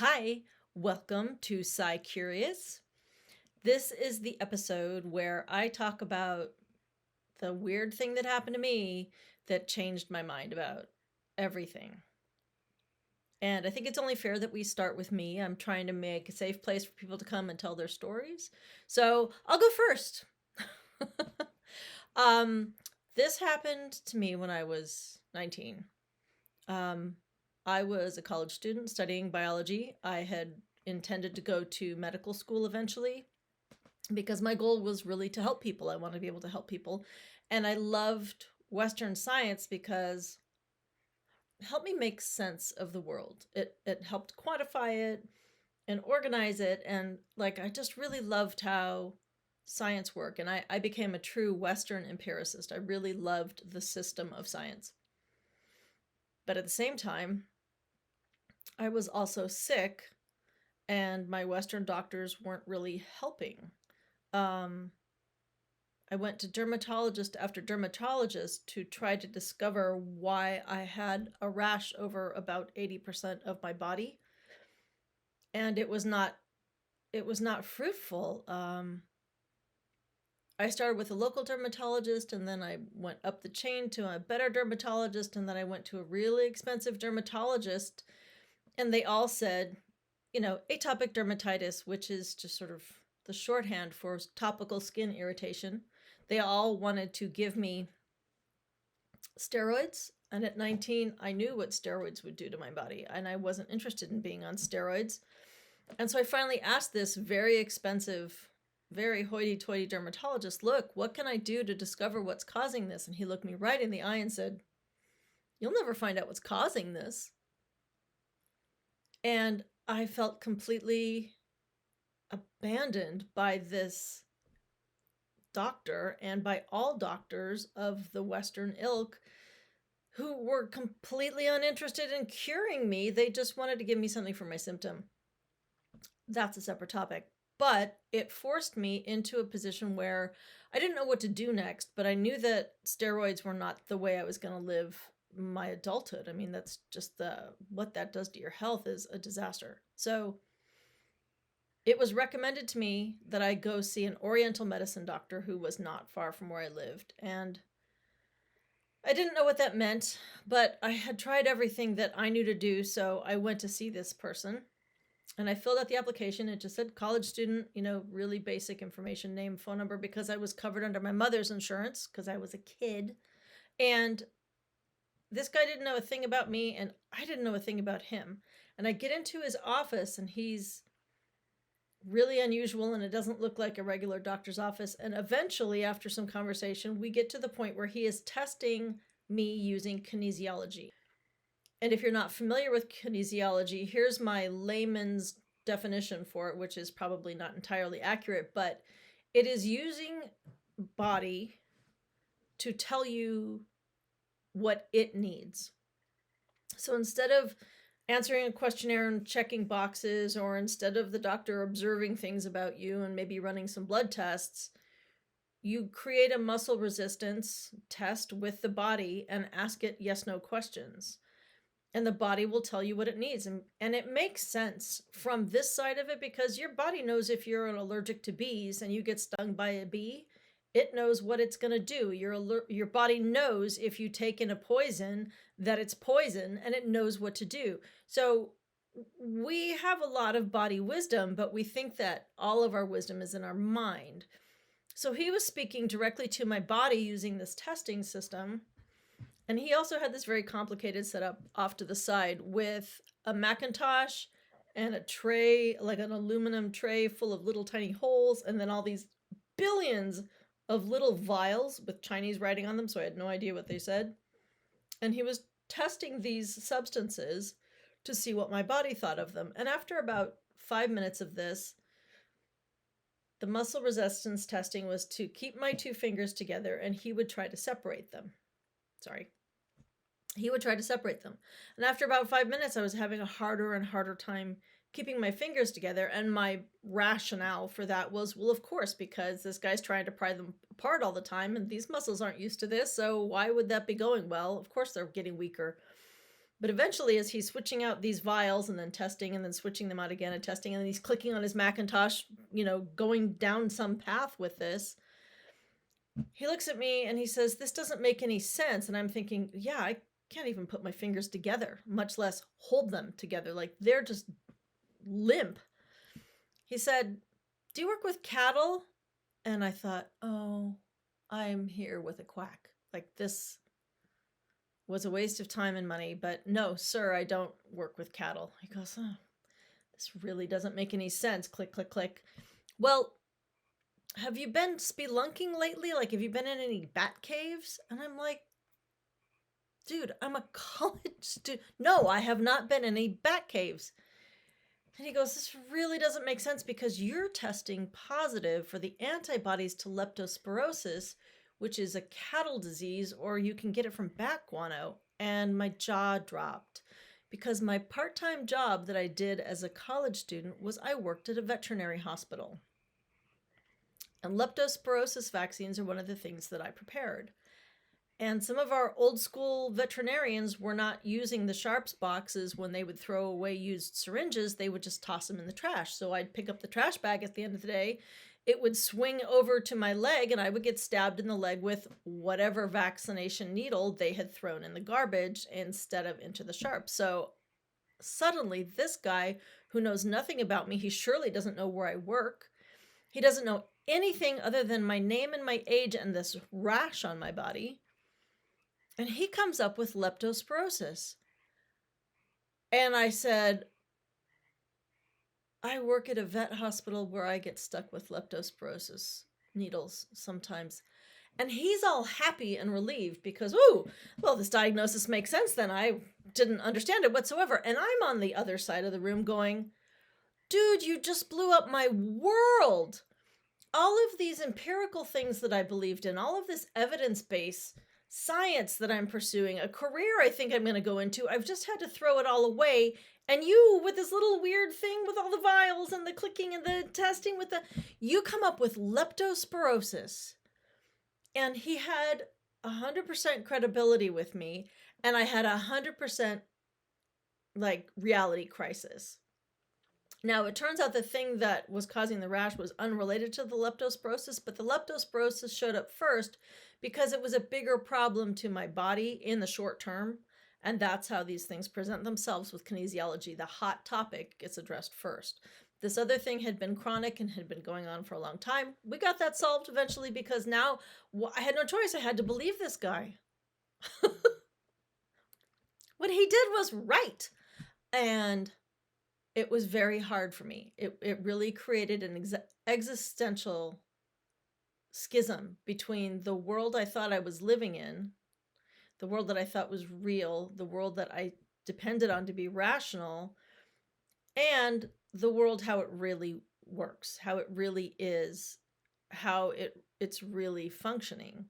Hi, welcome to Sci Curious. This is the episode where I talk about the weird thing that happened to me that changed my mind about everything. And I think it's only fair that we start with me. I'm trying to make a safe place for people to come and tell their stories. So I'll go first. um, this happened to me when I was 19. Um, I was a college student studying biology. I had intended to go to medical school eventually because my goal was really to help people. I wanted to be able to help people. And I loved Western science because it helped me make sense of the world. It helped quantify it and organize it. And like, I just really loved how science worked. And I became a true Western empiricist. I really loved the system of science. But at the same time, I was also sick and my Western doctors weren't really helping. Um, I went to dermatologist after dermatologist to try to discover why I had a rash over about 80% of my body. And it was not fruitful. I started with a local dermatologist and then I went up the chain to a better dermatologist and then I went to a really expensive dermatologist and they all said, atopic dermatitis, which is just sort of the shorthand for topical skin irritation. They all wanted to give me steroids. And at 19, I knew what steroids would do to my body, and I wasn't interested in being on steroids. And so I finally asked this very expensive, very hoity toity dermatologist, look, what can I do to discover what's causing this? And he looked me right in the eye and said, you'll never find out what's causing this. And I felt completely abandoned by this doctor and by all doctors of the Western ilk who were completely uninterested in curing me. They just wanted to give me something for my symptom. That's a separate topic. But it forced me into a position where I didn't know what to do next, but I knew that steroids were not the way I was going to live my adulthood. I mean, that's just what that does to your health is a disaster. So it was recommended to me that I go see an Oriental Medicine Doctor who was not far from where I lived. And I didn't know what that meant, but I had tried everything that I knew to do, so I went to see this person. And I filled out the application. It just said college student, really basic information, name, phone number, because I was covered under my mother's insurance because I was a kid. And this guy didn't know a thing about me, and I didn't know a thing about him. And I get into his office, and he's really unusual, and it doesn't look like a regular doctor's office. And eventually, after some conversation, we get to the point where he is testing me using kinesiology. And if you're not familiar with kinesiology, here's my layman's definition for it, which is probably not entirely accurate, but it is using body to tell you what it needs. So instead of answering a questionnaire and checking boxes, or instead of the doctor observing things about you and maybe running some blood tests, you create a muscle resistance test with the body and ask it yes/no questions. And the body will tell you what it needs. And it makes sense from this side of it because your body knows if you're allergic to bees and you get stung by a bee, it knows what it's going to do. Your body knows if you take in a poison that it's poison, and it knows what to do. So we have a lot of body wisdom, but we think that all of our wisdom is in our mind. So he was speaking directly to my body using this testing system. And he also had this very complicated setup off to the side with a Macintosh and a tray, like an aluminum tray full of little tiny holes, and then all these billions of little vials with Chinese writing on them, so I had no idea what they said. And he was testing these substances to see what my body thought of them. And after about 5 minutes of this, the muscle resistance testing was to keep my two fingers together, and he would try to separate them. He would try to separate them. And after about 5 minutes, I was having a harder and harder time keeping my fingers together. And my rationale for that was, well, of course, because this guy's trying to pry them apart all the time, and these muscles aren't used to this. So why would that be going well? Of course, they're getting weaker. But eventually, as he's switching out these vials and then testing and then switching them out again and testing, and then he's clicking on his Macintosh, going down some path with this, he looks at me and he says, "This doesn't make any sense." And I'm thinking, yeah, I can't even put my fingers together, much less hold them together. Like they're just limp. He said, "Do you work with cattle?" And I thought, oh, I'm here with a quack. Like this was a waste of time and money, but no, sir, I don't work with cattle. He goes, "Oh, this really doesn't make any sense." Click, click, click. "Well, have you been spelunking lately? Like, have you been in any bat caves?" And I'm like, dude, I'm a college student. No, I have not been in any bat caves. And he goes, "This really doesn't make sense because you're testing positive for the antibodies to leptospirosis, which is a cattle disease, or you can get it from bat guano." And my jaw dropped because my part-time job that I did as a college student was I worked at a veterinary hospital. And leptospirosis vaccines are one of the things that I prepared. And some of our old school veterinarians were not using the sharps boxes when they would throw away used syringes. They would just toss them in the trash. So I'd pick up the trash bag at the end of the day. It would swing over to my leg and I would get stabbed in the leg with whatever vaccination needle they had thrown in the garbage instead of into the sharps. So suddenly this guy who knows nothing about me, he surely doesn't know where I work. He doesn't know anything other than my name and my age and this rash on my body. And he comes up with leptospirosis. And I said, "I work at a vet hospital where I get stuck with leptospirosis needles sometimes." And he's all happy and relieved because, "Ooh, well, this diagnosis makes sense then. I didn't understand it whatsoever." And I'm on the other side of the room going, "Dude, you just blew up my world. All of these empirical things that I believed in, all of this evidence-based science that I'm pursuing, a career I think I'm going to go into, I've just had to throw it all away. And you, with this little weird thing with all the vials and the clicking and the testing with you come up with leptospirosis." And he had 100% credibility with me, and I had 100% like reality crisis. Now, it turns out the thing that was causing the rash was unrelated to the leptospirosis, but the leptospirosis showed up first because it was a bigger problem to my body in the short term. And that's how these things present themselves with kinesiology. The hot topic gets addressed first. This other thing had been chronic and had been going on for a long time. We got that solved eventually because now I had no choice. I had to believe this guy. What he did was right. And it was very hard for me. It really created an existential schism between the world I thought I was living in, the world that I thought was real, the world that I depended on to be rational, and the world how it really works, how it really is, how it's really functioning.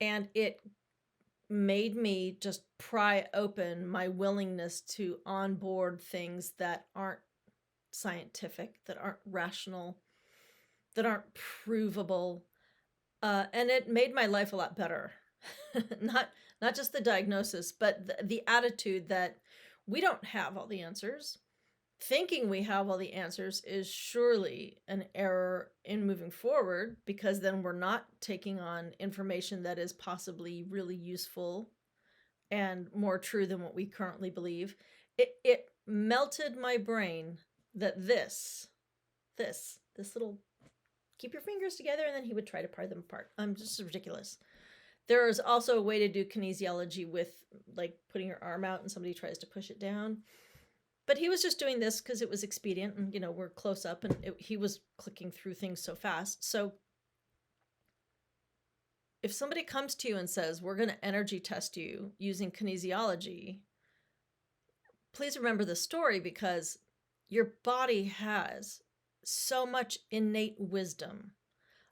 And it made me just pry open my willingness to onboard things that aren't scientific, that aren't rational, that aren't provable. And it made my life a lot better. not just the diagnosis, but the attitude that we don't have all the answers. Thinking we have all the answers is surely an error in moving forward, because then we're not taking on information that is possibly really useful and more true than what we currently believe. It melted my brain that this little keep your fingers together, and then he would try to pry them apart. Just ridiculous. There is also a way to do kinesiology with like putting your arm out and somebody tries to push it down. But he was just doing this because it was expedient, and we're close up, and he was clicking through things so fast. So if somebody comes to you and says, "We're going to energy test you using kinesiology," please remember the story, because your body has so much innate wisdom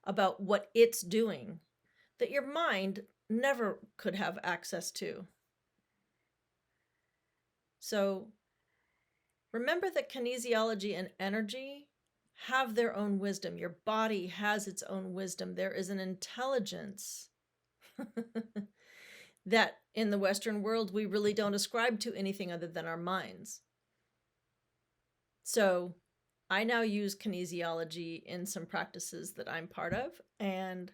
about what it's doing that your mind never could have access to. So remember that kinesiology and energy have their own wisdom. Your body has its own wisdom. There is an intelligence that in the Western world, we really don't ascribe to anything other than our minds. So I now use kinesiology in some practices that I'm part of. And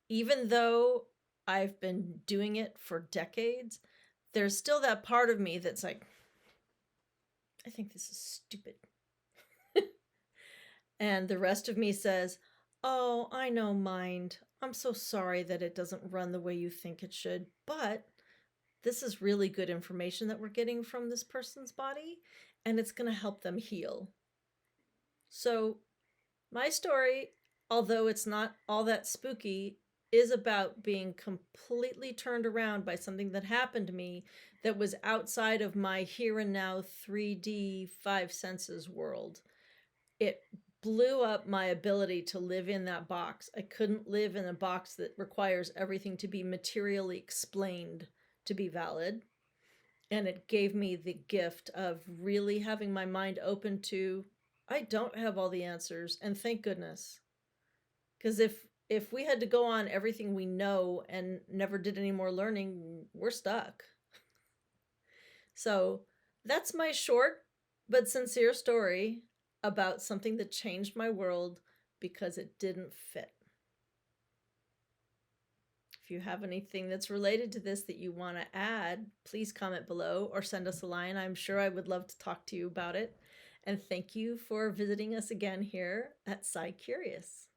even though I've been doing it for decades, there's still that part of me that's like, I think this is stupid. And the rest of me says, oh, I know, mind. I'm so sorry that it doesn't run the way you think it should, but this is really good information that we're getting from this person's body, and it's going to help them heal. So my story, although it's not all that spooky, is about being completely turned around by something that happened to me that was outside of my here and now 3D five senses world. It blew up my ability to live in that box. I couldn't live in a box that requires everything to be materially explained to be valid. And it gave me the gift of really having my mind open to, I don't have all the answers, and thank goodness. Because if we had to go on everything we know and never did any more learning, we're stuck. So that's my short but sincere story about something that changed my world because it didn't fit. If you have anything that's related to this that you want to add, please comment below or send us a line. I'm sure I would love to talk to you about it. And thank you for visiting us again here at Sci Curious.